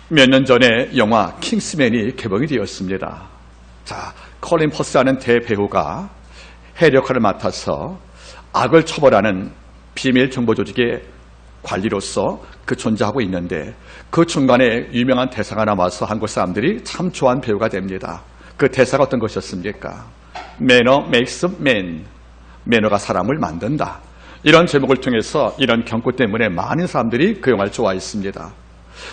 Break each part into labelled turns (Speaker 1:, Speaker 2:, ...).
Speaker 1: 몇 년 전에 영화 킹스맨이 개봉이 되었습니다. 자, 컬린 퍼스라는 대배우가 해리 역할을 맡아서 악을 처벌하는 비밀 정보 조직의 관리로서 그 존재하고 있는데 그 중간에 유명한 대사가 나와서 한국 사람들이 참 좋아하는 배우가 됩니다. 그 대사가 어떤 것이었습니까? Manner makes man. 매너가 사람을 만든다. 이런 제목을 통해서 이런 경고 때문에 많은 사람들이 그 영화를 좋아했습니다.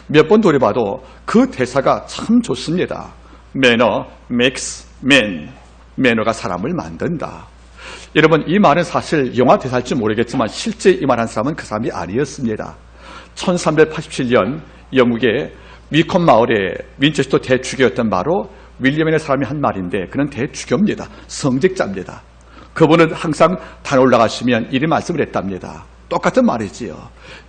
Speaker 1: 몇 번 돌아봐도 그 대사가 참 좋습니다. Manner makes man. 매너가 사람을 만든다. 여러분, 이 말은 사실 영화 대사일지 모르겠지만 실제 이 말한 사람은 그 사람이 아니었습니다. 1387년 영국의 위컴 마을의 윈체스터 대주교였던 바로 윌리엄의 사람이 한 말인데 그는 대주교입니다. 성직자입니다. 그분은 항상 단 올라가시면 이리 말씀을 했답니다. 똑같은 말이지요.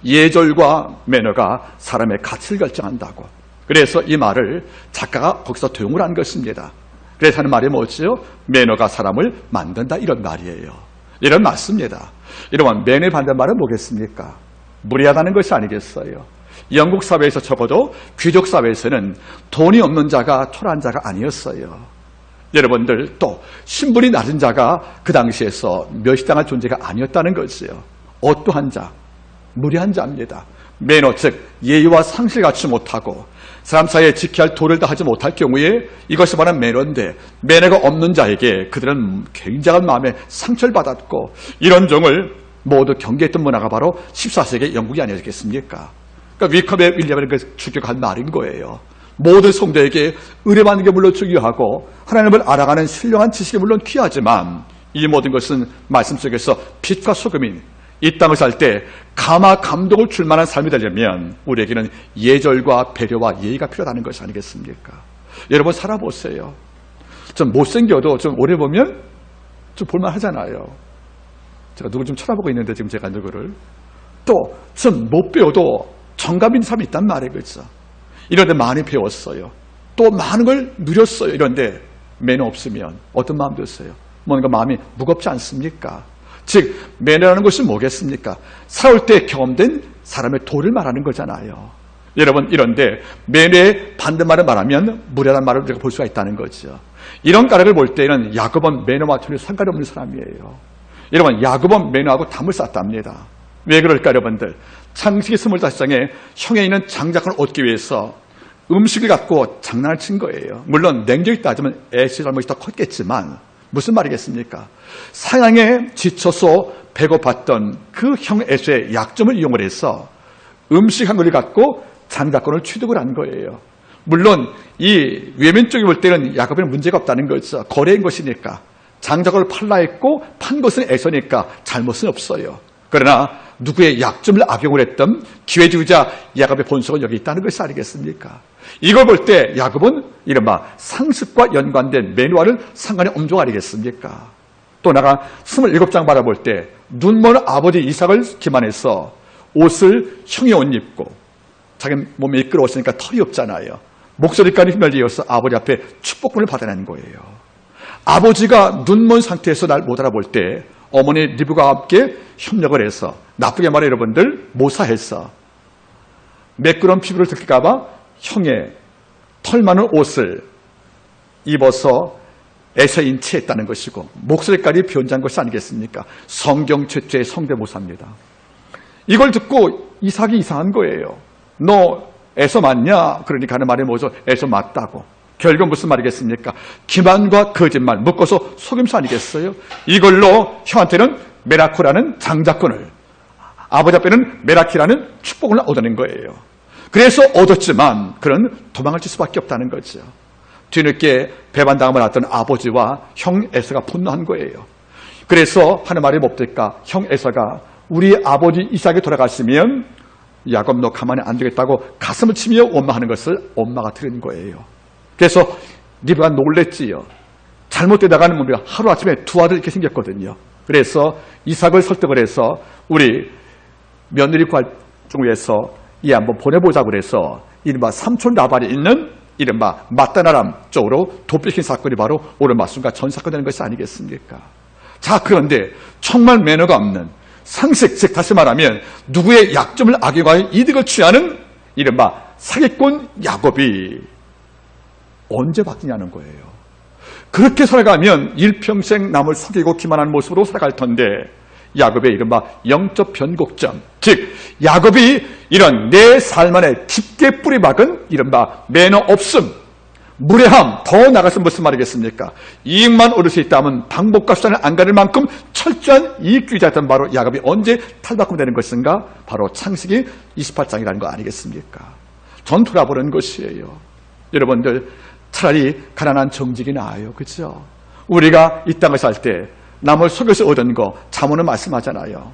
Speaker 1: 예절과 매너가 사람의 가치를 결정한다고. 그래서 이 말을 작가가 거기서 도용을 한 것입니다. 그래서 하는 말이 뭐지요? 매너가 사람을 만든다, 이런 말이에요. 이런 맞습니다. 여러분, 매너의 반대말은 뭐겠습니까? 무례하다는 것이 아니겠어요? 영국 사회에서 적어도 귀족 사회에서는 돈이 없는 자가 초라한 자가 아니었어요. 여러분들, 또 신분이 낮은 자가 그 당시에서 멸시당할 존재가 아니었다는 것이요. 어떠한 자? 무례한 자입니다. 매너, 즉 예의와 상식을 갖추지 못하고 사람 사이에 지켜야 할 도를 다하지 못할 경우에 이것이 바로 매너인데, 매너가 없는 자에게 그들은 굉장한 마음에 상처를 받았고 이런 종을 모두 경계했던 문화가 바로 14세기 영국이 아니었겠습니까? 그러니까 위컴의 윌리엄을 주격한 말인 거예요. 모든 성도에게 의뢰받는 게 물론 중요하고 하나님을 알아가는 신령한 지식이 물론 귀하지만 이 모든 것은 말씀 속에서 빛과 소금인 이 땅을 살 때 감화 감동을 줄 만한 삶이 되려면 우리에게는 예절과 배려와 예의가 필요하다는 것이 아니겠습니까? 여러분, 살아보세요. 좀 못생겨도 좀 오래 보면 좀 볼만하잖아요. 제가 누굴 좀 쳐다보고 있는데 지금 제가 누구를. 또 좀 못 배워도 정감 있는 사람이 있단 말이에요. 그렇죠? 이런데 많이 배웠어요. 또 많은 걸 누렸어요. 이런데 매너 없으면 어떤 마음 드세요? 뭔가 마음이 무겁지 않습니까? 즉, 매너라는 것이 뭐겠습니까? 살아올 때 경험된 사람의 도를 말하는 거잖아요. 여러분, 이런데 매너의 반대말을 말하면 무례한 말을 우리가 볼 수가 있다는 거죠. 이런 까닭을 볼 때는 야곱은 매너와 전혀 상관이 없는 사람이에요. 여러분, 야곱은 매너하고 담을 쌓았답니다. 왜 그럴까, 여러분들? 창세기 25장에 형에 있는 장자권을 얻기 위해서 음식을 갖고 장난을 친 거예요. 물론 냉정히 따지면 에스의 잘못이 더 컸겠지만 무슨 말이겠습니까? 사냥에 지쳐서 배고팠던 그 형 에서의 약점을 이용을 해서 음식 한 그릇 갖고 장자권을 취득을 한 거예요. 물론 이 외면 쪽에 볼 때는 야곱에는 문제가 없다는 거죠. 거래인 것이니까. 장자권을 팔라 했고 판 것은 에서니까 잘못은 없어요. 그러나 누구의 약점을 악용을 했던 기회주의자 야곱의 본성은 여기 있다는 것이 아니겠습니까? 이걸 볼 때 야곱은 이른바 상습과 연관된 매너와는 상관이 없는 종 아니겠습니까? 또 나가 27장 바라볼 때 눈먼 아버지 이삭을 기만해서 옷을 형의 옷 입고 자기 몸에 이끌어왔으니까 털이 없잖아요. 목소리까지 휘날리어서 아버지 앞에 축복권을 받아낸 거예요. 아버지가 눈먼 상태에서 날 못 알아볼 때 어머니 리브가와 함께 협력을 해서, 나쁘게 말해 여러분들 모사해서 매끄러운 피부를 들킬까 봐 형의 털 많은 옷을 입어서 애서 인치했다는 것이고 목소리까지 변장한 것이 아니겠습니까? 성경 최초의 성대모사입니다. 이걸 듣고 이삭이 이상한 거예요. 너 애서 맞냐? 그러니까 하는 말이 뭐죠? 애서 맞다고. 결국 무슨 말이겠습니까? 기만과 거짓말 묶어서 속임수 아니겠어요? 이걸로 형한테는 메라코라는 장자권을, 아버지 앞에는 메라키라는 축복을 얻어낸 거예요. 그래서 얻었지만 그는 도망을 칠 수밖에 없다는 거죠. 뒤늦게 배반당함을 했던 아버지와 형 에서가 분노한 거예요. 그래서 하는 말이 뭡니까? 형 에서가 우리 아버지 이삭이 돌아갔으면 야곱 너 가만히 안 되겠다고 가슴을 치며 원망하는 것을 엄마가 들은 거예요. 그래서 리브가 놀랬지요. 잘못되다가는 뭡니까? 하루아침에 두 아들 이렇게 생겼거든요. 그래서 이삭을 설득을 해서 우리 며느리 구할 중에서 이 한번 보내보자고 그래서 이른바 삼촌 라반이 있는 이른바 마따나람 쪽으로 도피시킨 사건이 바로 오늘 말씀과 전 사건이 되는 것이 아니겠습니까? 자, 그런데 정말 매너가 없는 상식, 즉 다시 말하면 누구의 약점을 악용하여 이득을 취하는 이른바 사기꾼 야곱이 언제 바뀌냐는 거예요. 그렇게 살아가면 일평생 남을 속이고 기만한 모습으로 살아갈 텐데 야곱의 이른바 영적 변곡점, 즉 야곱이 이런 내 삶 안에 깊게 뿌리박은 이른바 매너 없음, 무례함, 더 나가서 무슨 말이겠습니까? 이익만 얻을 수 있다면 방법과 수단을 안 가릴 만큼 철저한 이익주의자였던 바로 야곱이 언제 탈바꿈되는 것인가? 바로 창세기 28장이라는 거 아니겠습니까? 전 돌아보는 것이에요. 여러분들 차라리 가난한 정직이 나아요. 그렇죠? 우리가 이 땅을 살 때 남을 속여서 얻은 거 잠언은 말씀하잖아요.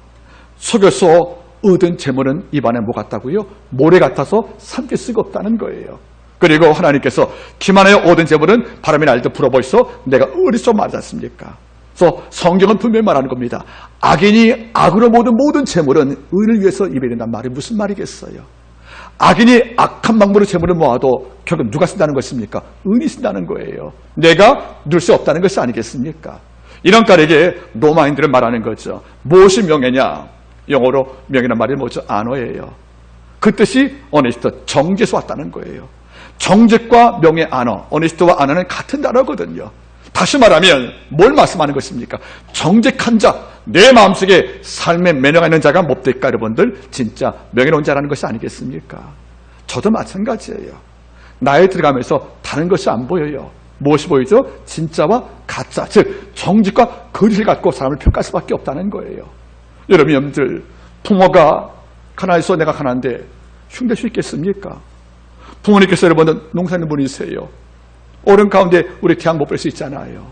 Speaker 1: 속여서 얻은 재물은 입안에 뭐 같다고요? 모래 같아서 삼킬 수가 없다는 거예요. 그리고 하나님께서 기만하여 얻은 재물은 바람이 날 때 불어버려서 내가 어리석 말하지 않습니까? 그래서 성경은 분명히 말하는 겁니다. 악인이 악으로 모든 모든 재물은 의를 위해서 입에 된단 말이 무슨 말이겠어요? 악인이 악한 방법으로 재물을 모아도 결국 누가 쓴다는 것입니까? 의인이 쓴다는 거예요. 내가 누릴 수 없다는 것이 아니겠습니까? 이런 깔에게 로마인들은 말하는 거죠. 무엇이 명예냐? 영어로 명예란 말이 뭐죠? 안어예요. 그 뜻이 어네스트, 정죄에서 왔다는 거예요. 정직과 명예, 안어, 어네스트와 안어는 같은 단어거든요. 다시 말하면 뭘 말씀하는 것입니까? 정직한 자, 내 마음속에 삶의 매너가 있는 자가 뭡니까? 여러분들 진짜 명예로운 자라는 것이 아니겠습니까? 저도 마찬가지예요. 나에 들어가면서 다른 것이 안 보여요. 무엇이 보이죠? 진짜와 가짜, 즉 정직과 거짓을 갖고 사람을 평가할 수밖에 없다는 거예요. 여러분들 부모가 가난해서 내가 가난한데 흉낼 수 있겠습니까? 부모님께서 여러분은 농사짓는 분이세요. 어른 가운데 우리 대학 못 볼 수 있잖아요.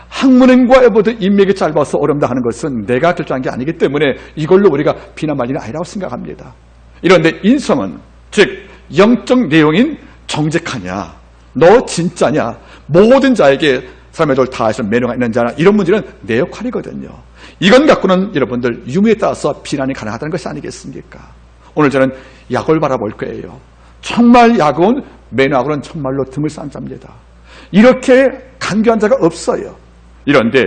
Speaker 1: 학문행과 여보든 인맥이 짧아서 어렵다 하는 것은 내가 결정한 게 아니기 때문에 이걸로 우리가 비난받는 아니라고 생각합니다. 이런데 인성은, 즉 영적 내용인 정직하냐, 너 진짜냐, 모든 자에게 삶의 도를 다해서 매너가 있는 자나, 이런 문제는 내 역할이거든요. 이건 갖고는 여러분들 유무에 따라서 비난이 가능하다는 것이 아니겠습니까? 오늘 저는 야곱을 바라볼 거예요. 정말 야곱은 매너하고는 정말로 등을 싼 자입니다. 이렇게 간교한 자가 없어요. 이런데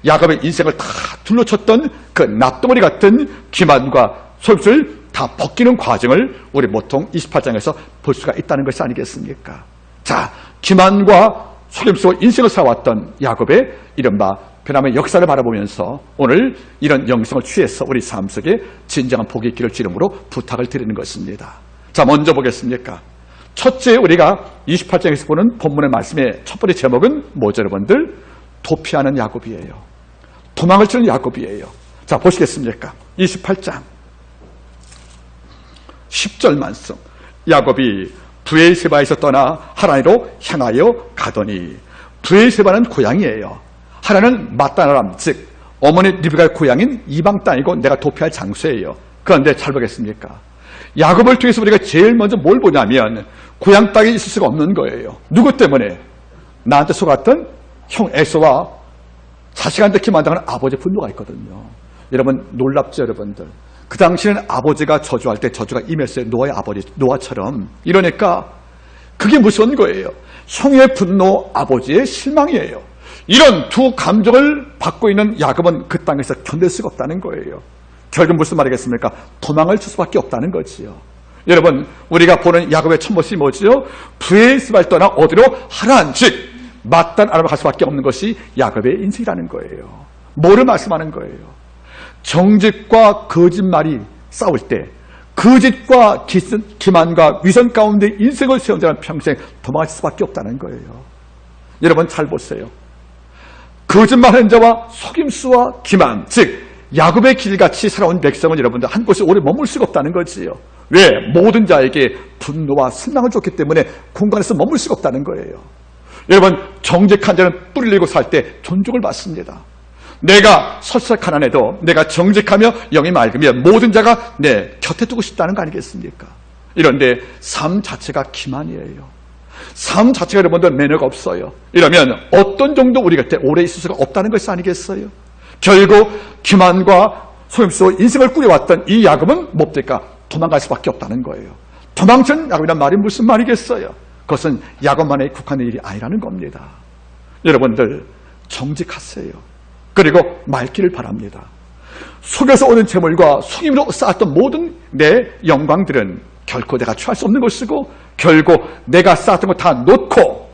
Speaker 1: 야곱의 인생을 다 둘러쳤던 그 납덩어리 같은 기만과 솔솔 다 벗기는 과정을 우리 보통 28장에서 볼 수가 있다는 것이 아니겠습니까? 자, 기만과 속임수로 인생을 살아왔던 야곱의 이른바 변함의 역사를 바라보면서 오늘 이런 영성을 취해서 우리 삶 속에 진정한 복이 있기를 주름으로 부탁을 드리는 것입니다. 자, 먼저 보겠습니까? 첫째, 우리가 28장에서 보는 본문의 말씀의 첫 번째 제목은 뭐죠, 여러분들? 도피하는 야곱이에요. 도망을 치는 야곱이에요. 자, 보시겠습니까? 28장 10절 말씀. 야곱이 브에르세바에서 떠나 하란으로 향하여 가더니, 브에르세바는 고향이에요. 하란은 맞다나람, 즉 어머니 리브가의 고향인 이방 땅이고 내가 도피할 장소예요. 그런데 잘 보겠습니까? 야곱을 통해서 우리가 제일 먼저 뭘 보냐면 고향 땅에 있을 수가 없는 거예요. 누구 때문에? 나한테 속았던 형 에서와 자식한테 기만당하는 아버지의 분노가 있거든요. 여러분 놀랍죠, 여러분들? 그 당시에는 아버지가 저주할 때 저주가 임했어요. 노아의 아버지 노아처럼. 이러니까 그게 무서운 거예요. 형의 분노, 아버지의 실망이에요. 이런 두 감정을 받고 있는 야곱은 그 땅에서 견딜 수가 없다는 거예요. 결국 무슨 말이겠습니까? 도망을 칠 수밖에 없다는 거지요. 여러분, 우리가 보는 야곱의 첫 모습이 뭐지요? 브에르세바를 떠나 어디로? 하란, 즉 맞단 아람으로 갈 수밖에 없는 것이 야곱의 인생이라는 거예요. 뭐를 말씀하는 거예요? 정직과 거짓말이 싸울 때 거짓과 기만과 위선 가운데 인생을 세운 자는 평생 도망할 수밖에 없다는 거예요. 여러분 잘 보세요. 거짓말하는 자와 속임수와 기만, 즉 야곱의 길같이 살아온 백성은 여러분들 한 곳에 오래 머물 수가 없다는 거지요. 왜? 모든 자에게 분노와 신랑을 줬기 때문에 공간에서 머물 수가 없다는 거예요. 여러분, 정직한 자는 뿌리를 내고 살 때 존중을 받습니다. 내가 설사 가난해도 내가 정직하며 영이 맑으면 모든 자가 내 곁에 두고 싶다는 거 아니겠습니까? 이런데 삶 자체가 기만이에요. 삶 자체가 여러분들 매너가 없어요. 이러면 어떤 정도 우리 곁에 오래 있을 수가 없다는 것이 아니겠어요? 결국 기만과 속임수로 인생을 꾸려왔던 이 야곱은 뭡니까? 도망갈 수밖에 없다는 거예요. 도망친 야곱이란 말이 무슨 말이겠어요? 그것은 야곱만에 국한된 일이 아니라는 겁니다. 여러분들 정직하세요. 그리고 맑기를 바랍니다. 속여서 오는 재물과 속임으로 쌓았던 모든 내 영광들은 결코 내가 취할 수 없는 것이고 결국 내가 쌓았던 거 다 놓고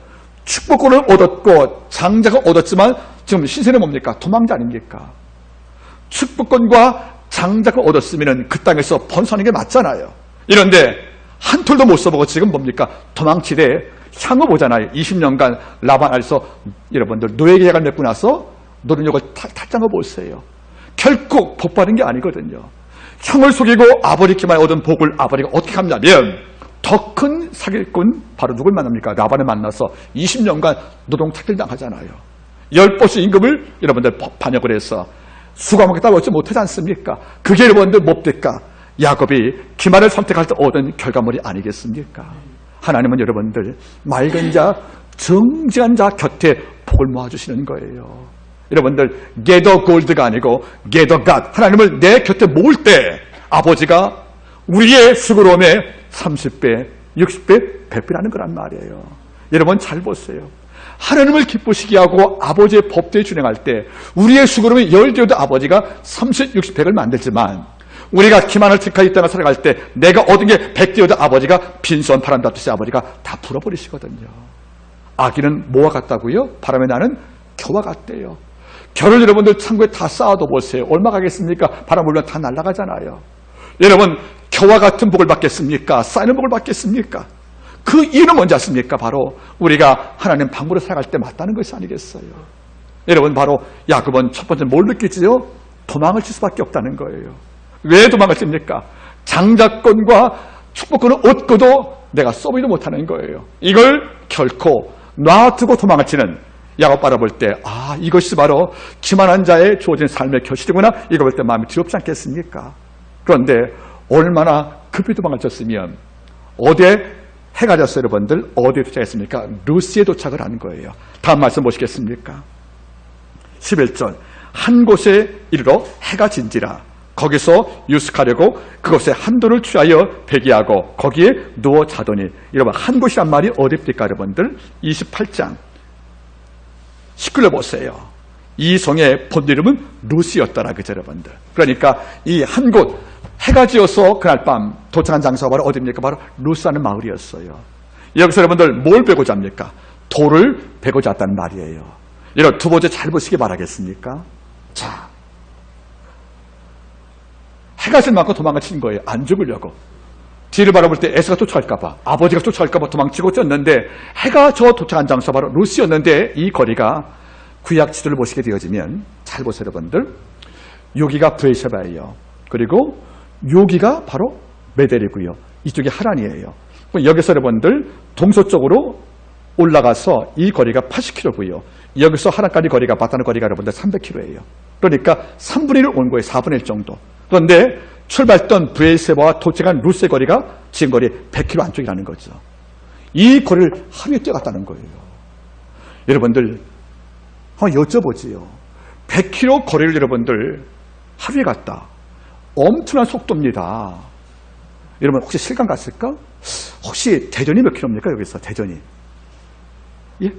Speaker 1: 축복권을 얻었고 장자가 얻었지만 지금 신세는 뭡니까? 도망자 아닙니까? 축복권과 장자가 얻었으면 그 땅에서 번성하는 게 맞잖아요. 이런데 한 톨도 못 써보고 지금 뭡니까? 도망치되 향후 보잖아요. 20년간 라반 아래서 여러분들 노예 계약을 맺고 나서 노릇욕을 탈장을 보세요. 결국 복 받은 게 아니거든요. 형을 속이고 아버지 기만에 얻은 복을 아버지가 어떻게 하냐면 더 큰 사기꾼 바로 누굴 만납니까? 라반을 만나서 20년간 노동 탁일당하잖아요. 10번씩 임금을 여러분들 반역을 해서 수감하겠다 얻지 못하지 않습니까? 그게 여러분들 뭡니까? 야곱이 기만을 선택할 때 얻은 결과물이 아니겠습니까? 하나님은 여러분들 맑은 자, 정직한 자 곁에 복을 모아주시는 거예요. 여러분들 gather gold가 아니고 gather God. 하나님을 내 곁에 모을 때 아버지가 우리의 수고로움에 30배, 60배, 100배라는 거란 말이에요. 여러분 잘 보세요. 하나님을 기쁘시게 하고 아버지의 법대로 준행할 때 우리의 수고로움이 10배여도 아버지가 30, 60, 100을 만들지만 우리가 기만을 택하여 이 땅을 살아갈 때 내가 얻은 게 100대여도 아버지가 빈손 바람 잡듯이 아버지가 다 풀어버리시거든요. 아기는 뭐와 같다고요? 바람에 나는 겨와 같대요. 겨를 여러분들 창고에 다 쌓아도 보세요. 얼마 가겠습니까? 바람 불면 다 날아가잖아요. 여러분 겨와 같은 복을 받겠습니까? 쌓이는 복을 받겠습니까? 그 이유는 뭔지 아십니까? 바로 우리가 하나님 방법으로 살아갈 때 맞다는 것이 아니겠어요. 여러분 바로 야곱은 첫 번째 뭘 느끼지요? 도망을 칠 수밖에 없다는 거예요. 왜 도망을 칩니까? 장자권과 축복권을 얻고도 내가 써보지도 못하는 거예요. 이걸 결코 놔두고 도망을 치는 야곱 바라볼 때 이것이 바로 기만한 자의 주어진 삶의 결실이구나. 이거 볼 때 마음이 두렵지 않겠습니까? 그런데 얼마나 급히 도망을 쳤으면 어디에 해가 졌어요, 여러분들? 어디에 도착했습니까? 루스에 도착을 한 거예요. 다음 말씀 보시겠습니까? 11절 한 곳에 이르러 해가 진지라 거기서 유숙하려고 그곳에 한도를 취하여 배기하고 거기에 누워 자더니 여러분 한 곳이란 말이 어디입니까 여러분들? 28장 19절 보세요. 이 성의 본 이름은 루스였더라 그죠 여러분들. 그러니까 이 한 곳 해가 지어서 그날 밤 도착한 장소가 바로 어디입니까? 바로 루스라는 마을이었어요. 여기서 여러분들 뭘 베고자 합니까? 돌을 베고자 했다는 말이에요. 여러분 두 번째 잘 보시기 바라겠습니까? 자, 해가 질 만큼 도망을 친 거예요. 안 죽으려고. 뒤를 바라볼 때 에서가 쫓아갈까봐, 아버지가 쫓아갈까봐 도망치고 쪘는데 해가 저 도착한 장소가 바로 루스였는데 이 거리가 구약 지도를 보시게 되어지면 잘 보세요 여러분들. 여기가 브에르세바예요. 그리고 여기가 바로 메델이고요. 이쪽이 하란이에요. 여기서 여러분들 동서쪽으로 올라가서 이 거리가 80km고요. 여기서 하란까지 거리가 맞다는 거리가 여러분들 300km예요. 그러니까 3분의 1을 온 거예요. 4분의 1 정도. 그런데 출발했던 브에르세바와 도착한 루스의 거리가 지금 거리 100km 안쪽이라는 거죠. 이 거리를 하루에 뛰어갔다는 거예요. 여러분들 한번 여쭤보지요. 100km 거리를 여러분들 하루에 갔다. 엄청난 속도입니다. 여러분 혹시 실감 갔을까? 혹시 대전이 몇 킬로입니까? 여기서 대전이. 예?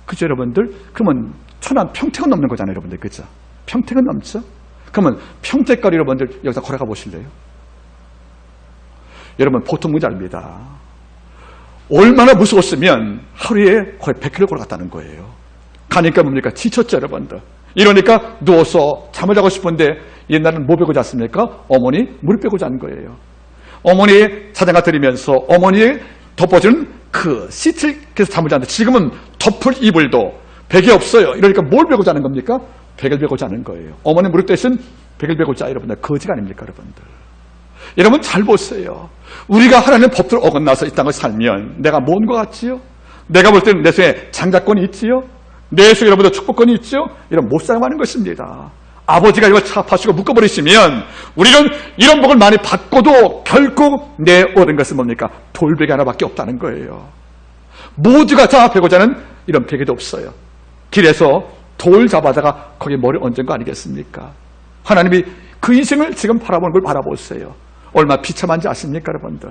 Speaker 1: 그죠 여러분들? 그러면 천안 평택은 넘는 거잖아요 여러분들. 그죠? 평택은 넘죠? 그러면 평택거리 여러분들 여기서 걸어가 보실래요? 여러분 보통 문제 아닙니다. 얼마나 무서웠으면 하루에 거의 100km 걸어갔다는 거예요. 가니까 뭡니까? 지쳤죠 여러분들. 이러니까 누워서 잠을 자고 싶은데 옛날에는 뭐 베고 잤습니까? 어머니 무릎 베고 잔 거예요. 어머니의 자장가 들으면서 어머니의 덮어주는 그 시트를 계속 잠을 자는데 지금은 덮을 이불도 베개 없어요. 이러니까 뭘 베고 자는 겁니까? 베개를 베고 자는 거예요. 어머니 무릎 대신 베개를 베고 자. 여러분들 거지가 아닙니까 여러분들. 여러분 잘 보세요. 우리가 하나님의 법들을 어긋나서 이 땅을 살면 내가 뭔 것 같지요? 내가 볼 때는 내 손에 장자권이 있지요? 내 속에 여러분들 축복권이 있죠? 이런 못 사용하는 것입니다. 아버지가 이걸 차파시고 묶어버리시면 우리는 이런 복을 많이 받고도 결국 내 얻은 것은 뭡니까? 돌베개 하나밖에 없다는 거예요. 모두가 다 베고자 하는 이런 베개도 없어요. 길에서 돌 잡아다가 거기에 머리 얹은 거 아니겠습니까? 하나님이 그 인생을 지금 바라보는 걸 바라보세요. 얼마나 비참한지 아십니까 여러분들?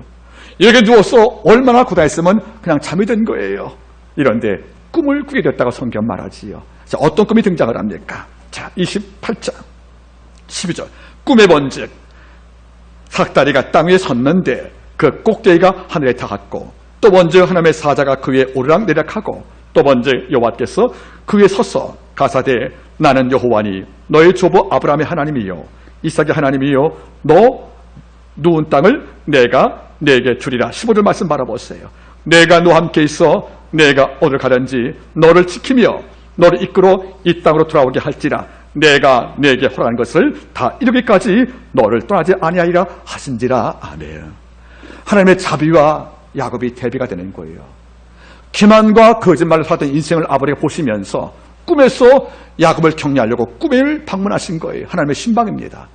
Speaker 1: 이렇게 누워서 얼마나 고단했으면 그냥 잠이 든 거예요. 이런데 꿈을 꾸게 됐다고 성경 말하지요. 자, 어떤 꿈이 등장을 합니까? 자, 28장 12절 꿈에 본즉 삭다리가 땅 위에 섰는데 그 꼭대기가 하늘에 닿았고 또 먼저 하나님의 사자가 그 위에 오르락내락하고 또 먼저 여호와께서 그 위에 서서 가사대 나는 여호와니 너의 조부 아브라함의 하나님이요 이삭의 하나님이요 너 누운 땅을 내가 네게 주리라. 15절 말씀 바라보세요. 내가 너와 함께 있어 내가 어딜 가든지 너를 지키며 너를 이끌어 이 땅으로 돌아오게 할지라. 내가 네게 허락한 것을 다 이루기까지 너를 떠나지 아니하리라 하신지라. 아멘. 하나님의 자비와 야곱이 대비가 되는 거예요. 기만과 거짓말을 살았던 인생을 아버지가 보시면서 꿈에서 야곱을 격려하려고 꿈을 방문하신 거예요. 하나님의 신방입니다.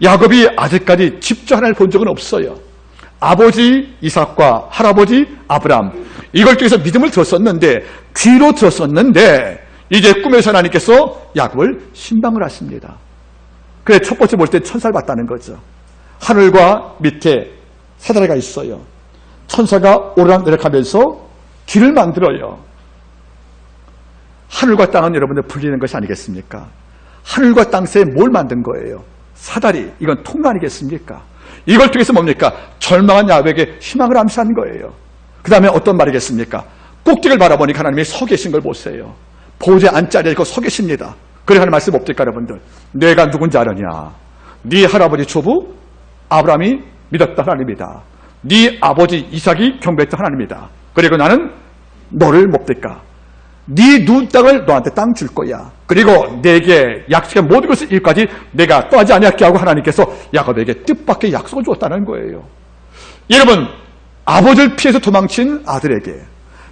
Speaker 1: 야곱이 아직까지 직접 하나님을 본 적은 없어요. 아버지 이삭과 할아버지 아브람 이걸 통해서 믿음을 들었었는데 귀로 들었었는데 이제 꿈에서 하나님께서 야곱을 신방을 하십니다. 그래 첫 번째 볼 때 천사를 봤다는 거죠. 하늘과 밑에 사다리가 있어요. 천사가 오르락내락하면서 길을 만들어요. 하늘과 땅은 여러분들 분리되는 것이 아니겠습니까? 하늘과 땅 사이에 뭘 만든 거예요? 사다리, 이건 통로 아니겠습니까? 이걸 통해서 뭡니까? 절망한 야곱에게 희망을 암시한 거예요. 그 다음에 어떤 말이겠습니까? 꼭대기를 바라보니까 하나님이 서 계신 걸 보세요. 보좌에 앉자리에 서 계십니다. 그래 하는 말씀 없을까 여러분들? 내가 누군지 아느냐? 네 할아버지 조부 아브라함이 믿었던 하나님이다. 네 아버지 이삭이 경배했던 하나님이다. 그리고 나는 너를 뭡니까? 네 누운 땅을 너한테 땅 줄 거야. 그리고 내게 약속한 모든 것을 이루기까지 내가 떠나지 아니할게 하고 하나님께서 야곱에게 뜻밖의 약속을 주었다는 거예요. 여러분, 아버지를 피해서 도망친 아들에게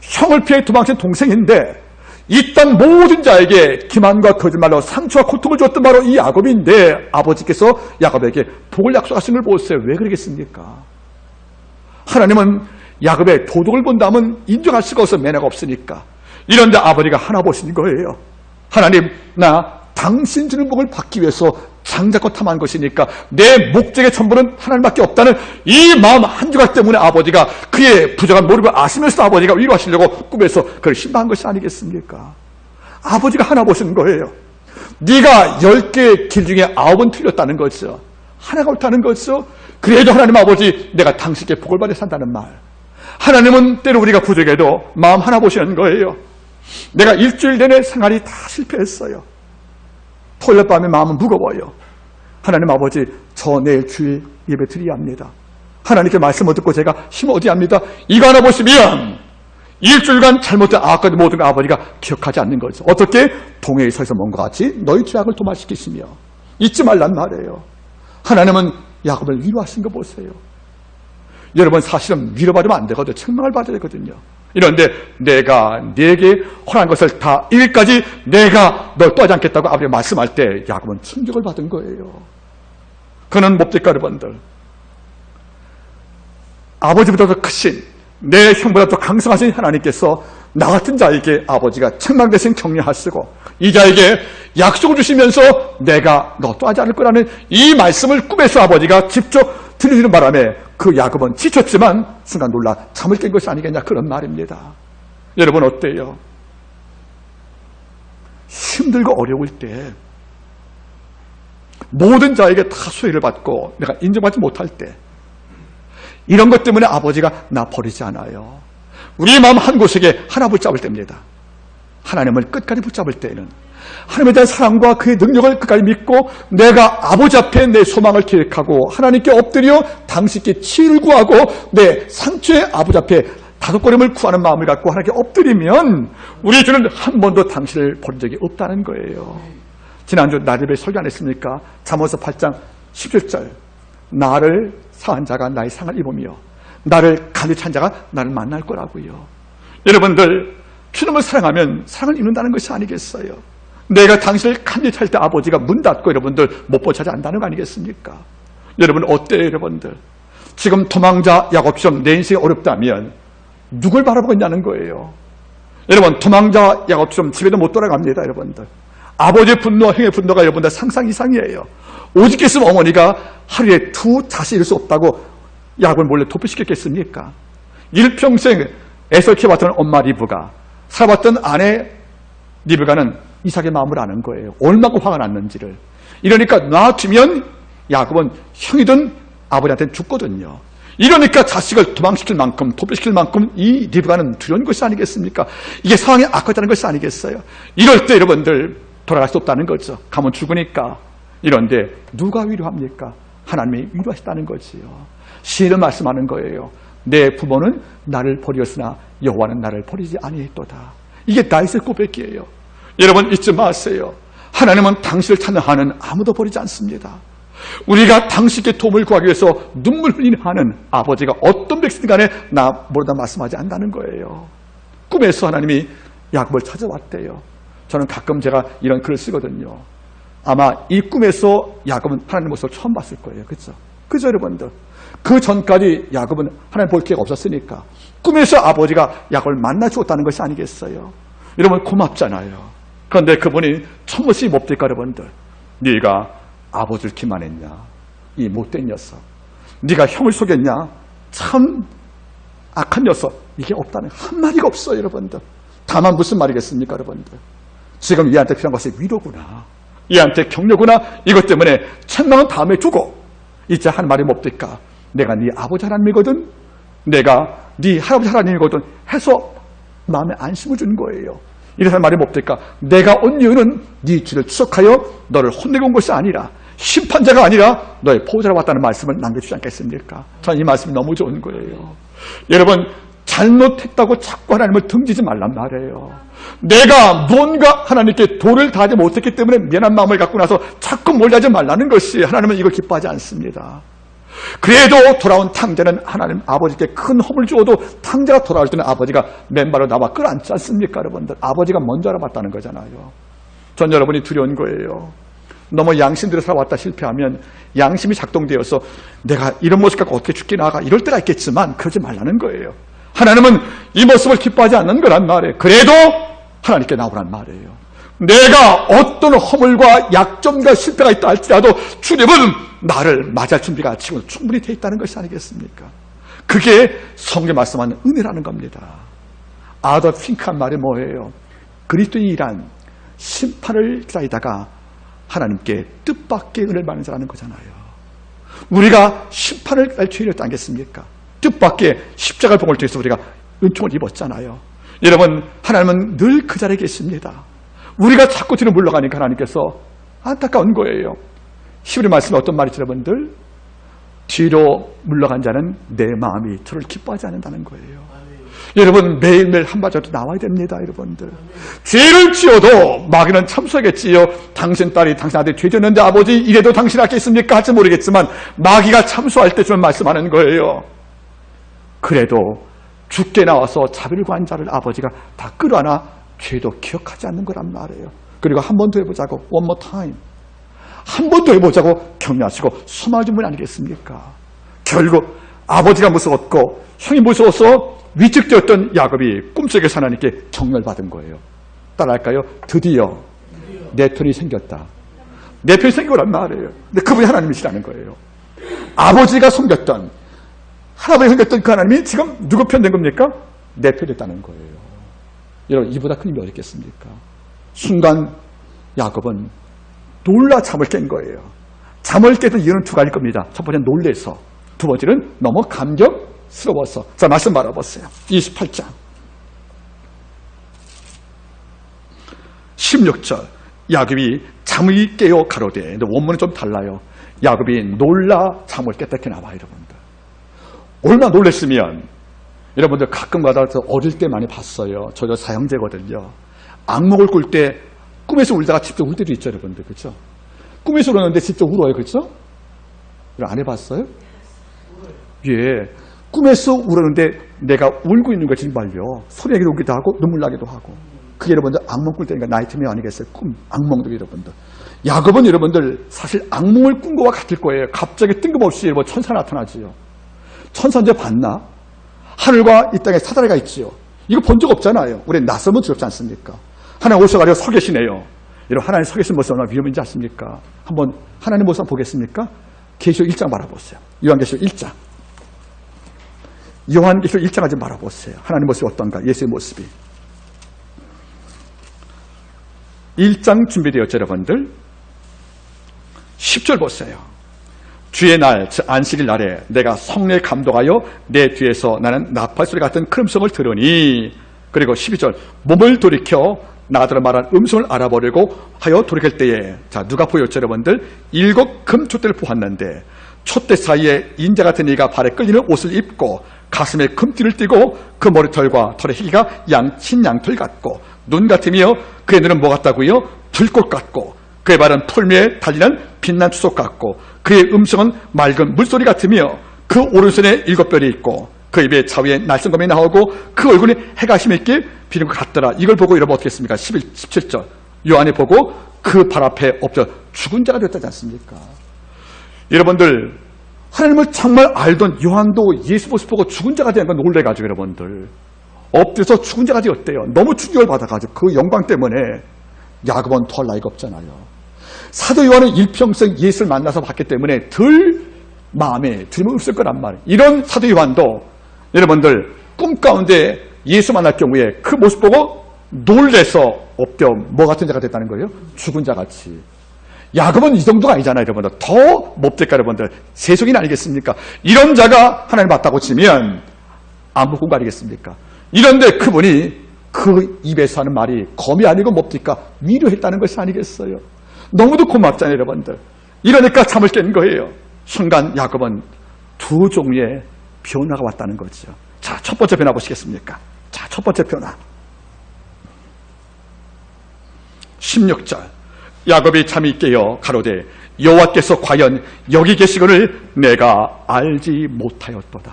Speaker 1: 형을 피해 도망친 동생인데 이 땅 모든 자에게 기만과 거짓말로 상처와 고통을 줬던 바로 이 야곱인데 아버지께서 야곱에게 복을 약속하신 걸 보세요. 왜 그러겠습니까? 하나님은 야곱의 도덕을 본다면 인정할 수가 없어. 매너가 없으니까. 이런데 아버지가 하나 보신 거예요. 하나님, 나 당신 주는 복을 받기 위해서 장잡고 탐한 것이니까 내 목적의 전부는 하나님밖에 없다는 이 마음 한 조각 때문에 아버지가 그의 부족한 모습을 아시면서 아버지가 위로하시려고 꿈에서 그를 신방한 것이 아니겠습니까? 아버지가 하나 보신 거예요. 네가 10개의 길 중에 9은 틀렸다는 거죠. 하나가 옳다는 거죠. 그래도 하나님 아버지, 내가 당신께 복을 받아 산다는 말. 하나님은 때로 우리가 부족해도 마음 하나 보시는 거예요. 내가 일주일 내내 생활이 다 실패했어요. 토요일 밤에 마음은 무거워요. 하나님 아버지, 저 내일 주일 예배 드려야 합니다. 하나님께 말씀을 듣고 제가 힘을 얻어야 합니다. 이거 하나 보시면 일주일간 잘못된 악한 모든 걸 아버지가 기억하지 않는 거죠. 어떻게? 동해에 서서 뭔가 같이 너희 죄악을 도말시키시며 잊지 말란 말이에요. 하나님은 야곱을 위로하신 거 보세요. 여러분, 사실은 위로받으면 안 되거든요. 책망을 받아야 되거든요. 이런데 내가 네게 허락한 것을 다 이기까지 내가 널 떠나지 않겠다고 아버지가 말씀할 때 야곱은 충격을 받은 거예요. 그는 뭡니까 여러분들? 아버지보다 더 크신 내 형보다 더 강성하신 하나님께서 나 같은 자에게 아버지가 책망 대신 격려하시고 이 자에게 약속을 주시면서 내가 너 떠나지 않을 거라는 이 말씀을 꿈에서 아버지가 직접 들려주는 바람에 그 야곱은 지쳤지만 순간 놀라 잠을 깬 것이 아니겠냐, 그런 말입니다. 여러분 어때요? 힘들고 어려울 때 모든 자에게 다 소외를 받고 내가 인정받지 못할 때 이런 것 때문에 아버지가 나 버리지 않아요. 우리 마음 한 곳에게 하나 붙잡을 때입니다. 하나님을 끝까지 붙잡을 때에는 하나님에 대한 사랑과 그의 능력을 끝까지 믿고 내가 아버지 앞에 내 소망을 기획하고 하나님께 엎드려 당신께 치유를 구하고 내 상처의 아버지 앞에 다독거림을 구하는 마음을 갖고 하나님께 엎드리면 우리 주는 한 번도 당신을 버린 적이 없다는 거예요. 지난주 나집에 설교 안 했습니까? 잠언서 8장 17절 나를 사한 자가 나의 상을 입으며 나를 간직한 자가 나를 만날 거라고요. 여러분들, 주님을 사랑하면 사랑을 입는다는 것이 아니겠어요? 내가 당신을 간직할 때 아버지가 문 닫고 여러분들 못 보차지 않는다는 거 아니겠습니까? 여러분 어때요 여러분들? 지금 도망자 야곱처럼 내 인생이 어렵다면 누굴 바라보고 있냐는 거예요. 여러분, 도망자 야곱처럼 집에도 못 돌아갑니다 여러분들. 아버지의 분노와 형의 분노가 여러분들 상상 이상이에요. 오직했으면 어머니가 하루에 두 자식 이룰 수 없다고 야곱을 몰래 도피시켰겠습니까? 일평생 애써 키워봤던 엄마 리브가 살아봤던 아내 리브가는 이삭의 마음을 아는 거예요. 얼마나 화가 났는지를. 이러니까 놔두면 야곱은 형이든 아버지한테는 죽거든요. 이러니까 자식을 도망시킬 만큼, 도피시킬 만큼 이 리브가는 두려운 것이 아니겠습니까? 이게 상황이 악화되는 것이 아니겠어요? 이럴 때 여러분들 돌아갈 수 없다는 거죠. 가면 죽으니까. 이런데 누가 위로합니까? 하나님이 위로하셨다는 거지요. 시인은 말씀하는 거예요. 내 부모는 나를 버리었으나 여호와는 나를 버리지 아니했도다. 이게 다윗의 고백이에요. 여러분 잊지 마세요. 하나님은 당신을 찾는 한은 아무도 버리지 않습니다. 우리가 당신께 도움을 구하기 위해서 눈물 흘리는 한은 아버지가 어떤 백성이 간에 나 모르다 말씀하지 않는다는 거예요. 꿈에서 하나님이 야곱을 찾아왔대요. 저는 가끔 제가 이런 글을 쓰거든요. 아마 이 꿈에서 야곱은 하나님의 모습을 처음 봤을 거예요. 그렇죠? 그죠 여러분들? 그 전까지 야곱은 하나님 볼 기회가 없었으니까 꿈에서 아버지가 야곱을 만나 주었다는 것이 아니겠어요? 여러분 고맙잖아요. 그런데 그분이 첫모습이 뭡니까 여러분들? 네가 아버지를 기만했냐? 이 못된 녀석. 네가 형을 속였냐? 참 악한 녀석. 이게 없다는 한마디가 없어요 여러분들. 다만 무슨 말이겠습니까 여러분들? 지금 얘한테 필요한 것이 위로구나. 얘한테 격려구나. 이것 때문에 천명은 다음에 주고 이제 한 말이 뭡니까? 내가 네 아버지 하나님이거든. 내가 네 할아버지 하나님이거든 해서 마음에 안심을 주는 거예요. 이래서 말이 뭡니까? 내가 온 이유는 네 죄를 추적하여 너를 혼내고 온 것이 아니라 심판자가 아니라 너의 보호자로 왔다는 말씀을 남겨주지 않겠습니까? 저는 이 말씀이 너무 좋은 거예요. 여러분 잘못했다고 자꾸 하나님을 등지지 말란 말이에요. 내가 뭔가 하나님께 도를 다하지 못했기 때문에 미안한 마음을 갖고 나서 자꾸 몰려하지 말라는 것이 하나님은 이걸 기뻐하지 않습니다. 그래도 돌아온 탕자는 하나님 아버지께 큰 허물 주어도 탕자가 돌아올 때는 아버지가 맨발로 나와 끌어안지 않습니까 여러분들? 아버지가 먼저 알아봤다는 거잖아요. 전 여러분이 두려운 거예요. 너무 양심대로 살아왔다 실패하면 양심이 작동되어서 내가 이런 모습 갖고 어떻게 죽게 나아가 이럴 때가 있겠지만 그러지 말라는 거예요. 하나님은 이 모습을 기뻐하지 않는 거란 말이에요. 그래도 하나님께 나오란 말이에요. 내가 어떤 허물과 약점과 실패가 있다 할지라도 주님은 나를 맞이할 준비가 지금 충분히 되어 있다는 것이 아니겠습니까? 그게 성경에 말씀하는 은혜라는 겁니다. 아더 핑크한 말이 뭐예요? 그리스도인이란 심판을 기다리다가 하나님께 뜻밖의 은혜를 받는 자라는 거잖아요. 우리가 심판을 기다릴 죄인이 아니겠습니까? 뜻밖의 십자가의 봉을 통해서 우리가 은총을 입었잖아요. 여러분 하나님은 늘 그 자리에 계십니다. 우리가 자꾸 뒤로 물러가니까 하나님께서 안타까운 거예요. 히브리 말씀에 어떤 말이죠 여러분들? 뒤로 물러간 자는 내 마음이 저를 기뻐하지 않는다는 거예요. 여러분 매일매일 한마디라도 나와야 됩니다 여러분들. 죄를 지어도 마귀는 참수하겠지요. 당신 딸이 당신 아들이 죄 지었는데 아버지 이래도 당신 하겠습니까? 할지 모르겠지만 마귀가 참수할 때 좀 말씀하는 거예요. 그래도 죽게 나와서 자비를 구한 자를 아버지가 다 끌어안아 죄도 기억하지 않는 거란 말이에요. 그리고 한 번 더 해보자고 one more time. 한 번 더 해보자고 격려하시고 수마준 분 아니겠습니까? 결국 아버지가 무서웠고 형이 무서워서 위축되었던 야곱이 꿈속에서 하나님께 격려받은 거예요. 따라할까요? 드디어 내 편이 생겼다. 내 편이 생기고란 말이에요. 근데 그분이 하나님이시라는 거예요. 아버지가 섬겼던 할아버지가 섬겼던 그 하나님이 지금 누구 편 된 겁니까? 내 편이 됐다는 거예요. 여러분 이보다 큰 힘이 어디 있겠습니까? 순간 야곱은 놀라 잠을 깬 거예요. 잠을 깨던 이유는 두 가지일 겁니다. 첫 번째는 놀래서, 두 번째는 너무 감격스러워서. 자, 말씀 바라보세요. 28장 16절 야곱이 잠을 깨어 가로되, 근데 원문은 좀 달라요. 야곱이 놀라 잠을 깼다 이렇게 나와요. 여러분들 얼마나 놀랬으면, 여러분들 가끔가다 어릴 때 많이 봤어요. 저도 사형제거든요. 악몽을 꿀 때 꿈에서 울다가 직접 울 때도 있죠, 여러분들. 그렇죠? 꿈에서 우는데 직접 울어요. 그렇죠? 안 해봤어요? 예. 꿈에서 울었는데 내가 울고 있는 거 정말요. 소리 내기도 울기도 하고 눈물 나기도 하고. 그게 여러분들 악몽 꿀 때니까 나이트메어 아니겠어요? 꿈, 악몽도 여러분들. 야곱은 여러분들 사실 악몽을 꾼 거와 같을 거예요. 갑자기 뜬금없이 여러분 천사 나타나지요. 천사 언제 봤나? 하늘과 이 땅에 사다리가 있지요. 이거 본 적 없잖아요. 우리 낯설면 두렵지 않습니까? 하나님 오셔가지고 서 계시네요. 여러분 하나님 서 계신 모습 얼마나 위험한지 아십니까? 한번 하나님 모습 한번 보겠습니까? 계시록 1장 바라보세요. 요한계시록 1장. 요한계시록 1장 아직 바라보세요. 하나님 모습이 어떤가? 예수의 모습이. 1장 준비되었죠, 여러분들? 10절 보세요. 주의 날, 즉 안식일 날에 내가 성령에 감동하여 내 뒤에서 나는 나팔소리 같은 큰 음성을 들으니, 그리고 12절, 몸을 돌이켜 나더러 말한 음성을 알아보려고 하여 돌이킬 때에, 자, 누가 보였죠 여러분들? 7 금촛대를 보았는데 촛대 사이에 인자 같은 이가 발에 끌리는 옷을 입고 가슴에 금띠를 띠고 그 머리털과 털의 희기가 친양털 같고 눈 같으며 그의 눈은 뭐 같다고요? 불꽃 같고 그의 발은 풀미에 달리는 빛난 추석 같고 그의 음성은 맑은 물소리 같으며 그 오른손에 7별이 있고 그 입에 좌우에 날성검이 나오고 그 얼굴에 해가 힘있게 비는 것 같더라. 이걸 보고 여러분 어떻게 했습니까? 17절 요한이 보고 그 발 앞에 엎드려 죽은 자가 되었다지 않습니까? 여러분들, 하나님을 정말 알던 요한도 예수 모습 보고 죽은 자가 되는 건 놀래가지고 여러분들 엎드려서 죽은 자가 되었대요. 너무 충격을 받아가지고 그 영광 때문에. 야곱은 더할 나이가 없잖아요. 사도 요한은 일평생 예수를 만나서 봤기 때문에 덜 마음에 두려움이 없을 거란 말이에요. 이런 사도 요한도 여러분들 꿈 가운데 예수 만날 경우에 그 모습 보고 놀래서 엎드려 뭐 같은 자가 됐다는 거예요? 죽은 자같이. 야곱은 이 정도가 아니잖아요, 여러분들. 더 뭡니까, 여러분들? 세속인 아니겠습니까? 이런 자가 하나님 맞다고 치면 안 붙은 거 아니겠습니까? 이런데 그분이 그 입에서 하는 말이 검이 아니고 뭡니까? 위로했다는 것이 아니겠어요? 너무도 고맙잖아요, 여러분들. 이러니까 잠을 깬 거예요. 순간 야곱은 2 종류의 변화가 왔다는 거죠. 자, 첫 번째 변화 보시겠습니까? 자, 첫 번째 변화. 16절. 야곱이 잠이 깨어 가로되 여호와께서 과연 여기 계시거늘 내가 알지 못하였도다.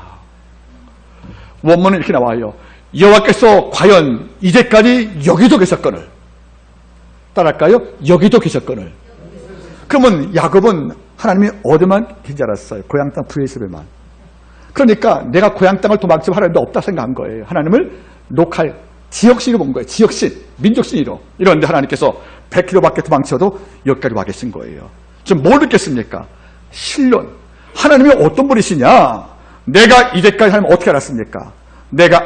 Speaker 1: 원문은 이렇게 나와요. 여호와께서 과연 이제까지 여기도 계셨거늘. 따라할까요? 여기도 계셨거늘. 그러면 야곱은 하나님이 어디만 계신지 알았어요. 고향 땅 브에셀에만. 그러니까 내가 고향 땅을 도망치면 하나님도 없다 생각한 거예요. 하나님을 로컬 지역신으로 본 거예요. 지역신, 민족신으로. 이런데 하나님께서 100km 밖에 도망쳐도 여기까지 와 계신 거예요. 지금 뭘 느꼈습니까? 신론. 하나님이 어떤 분이시냐? 내가 이제까지 하나님 어떻게 알았습니까? 내가